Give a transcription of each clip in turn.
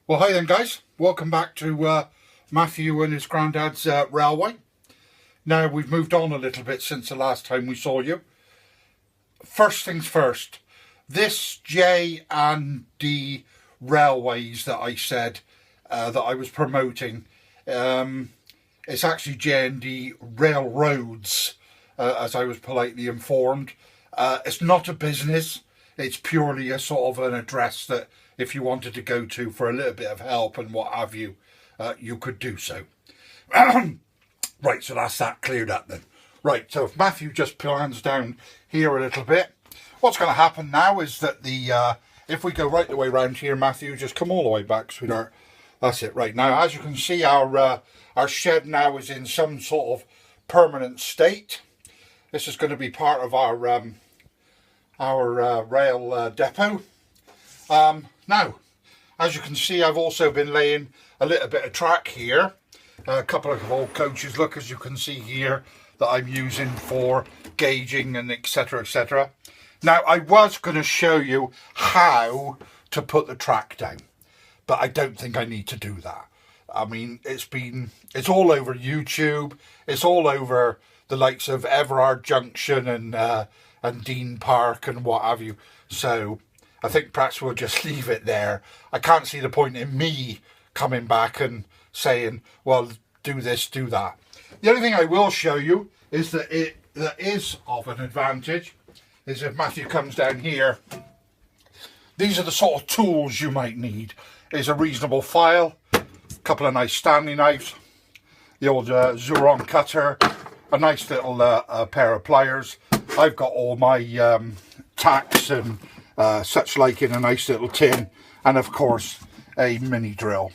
Well, hi then guys, welcome back to Matthew and his granddad's railway. Now we've moved on a little bit since the last time we saw you. First things first, this J and D railways that I said that I was promoting, it's actually J and D railroads, as I was politely informed. It's not a business, it's purely a sort of an address that if you wanted to go to for a little bit of help and what have you, you could do so. Right, so that's that cleared up then. Right, so if Matthew just plans down here a little bit, what's going to happen now is that if we go right the way around here, Matthew, just come all the way back, sweetheart. That's it. Right, now as you can see, our shed now is in some sort of permanent state. This is going to be part of our rail depot. Now, as you can see, I've also been laying a little bit of track here. A couple of old coaches, look, as you can see here, that I'm using for gauging and etc, etc. Now, I was going to show you how to put the track down, but I don't think I need to do that. I mean, it's all over YouTube. It's all over the likes of Everard Junction and Dean Park and what have you. So I think perhaps we'll just leave it there. I can't see the point in me coming back and saying, well, do this, do that. The only thing I will show you is that that is of an advantage is if Matthew comes down here, these are the sort of tools you might need. Is a reasonable file, a couple of nice Stanley knives, the old Xuron cutter, a nice little pair of pliers. I've got all my tacks and such like in a nice little tin, and of course a mini drill.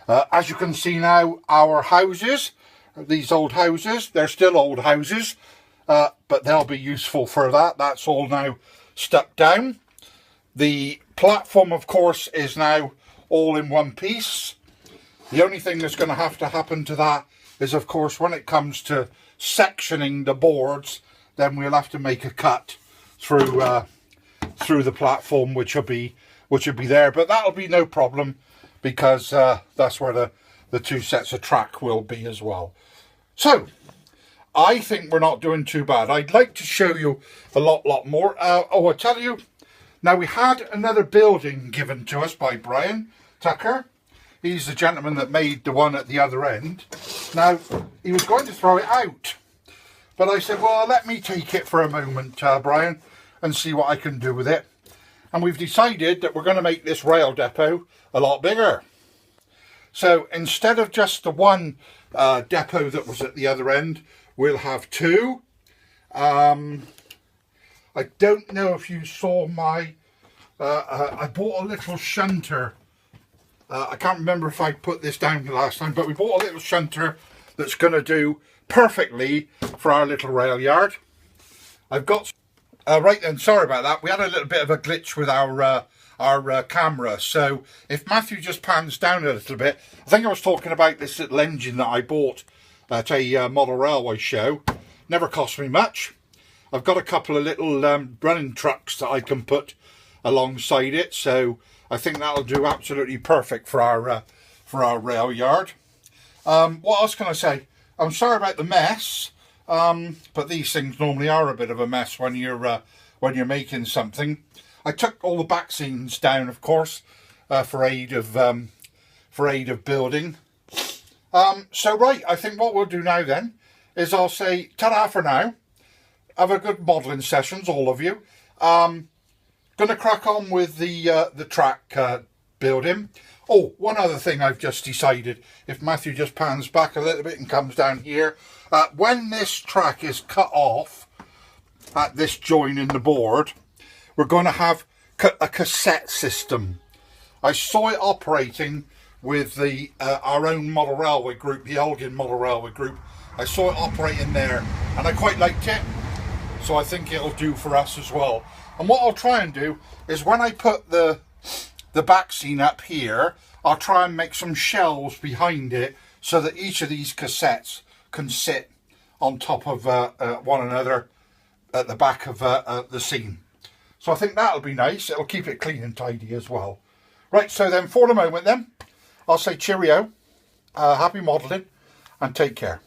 As you can see now, our houses, these old houses, they're still old houses, but they'll be useful for that. That's all now stuck down. The platform, of course, is now all in one piece. The only thing that's going to happen to that is, of course, when it comes to sectioning the boards, then we'll have to make a cut through the platform, which will be there, but that'll be no problem because that's where the two sets of track will be as well. So I think we're not doing too bad. I'd like to show you a lot more. I tell you, now we had another building given to us by Brian Tucker. He's the gentleman that made the one at the other end. Now he was going to throw it out, but I said, well, let me take it for a moment, Brian, and see what I can do with it. And we've decided that we're going to make this rail depot a lot bigger. So instead of just the one depot that was at the other end, we'll have two. I don't know if you saw my... I bought a little shunter. I can't remember if I put this down last time, but we bought a little shunter that's going to do perfectly for our little rail yard. I've got... right then, sorry about that. We had a little bit of a glitch with our camera. So if Matthew just pans down a little bit, I think I was talking about this little engine that I bought at a model railway show. Never cost me much. I've got a couple of little running trucks that I can put alongside it. So I think that'll do absolutely perfect for our rail yard. What else can I say? I'm sorry about the mess. But these things normally are a bit of a mess when you're making something. I took all the back scenes down, of course, for aid of building. So right, I think what we'll do now then is I'll say ta-da for now. Have a good modelling sessions, all of you. Gonna crack on with the track building. Oh, one other thing I've just decided, if Matthew just pans back a little bit and comes down here, when this track is cut off at this join in the board, we're going to have a cassette system. I saw it operating with our own model railway group, the Elgin Model Railway Group. I saw it operating there and I quite liked it, so I think it'll do for us as well. And what I'll try and do is when I put the back scene up here, I'll try and make some shelves behind it so that each of these cassettes can sit on top of one another at the back of the scene. So I think that'll be nice. It'll keep it clean and tidy as well. Right, so then for the moment then, I'll say cheerio, happy modelling, and take care.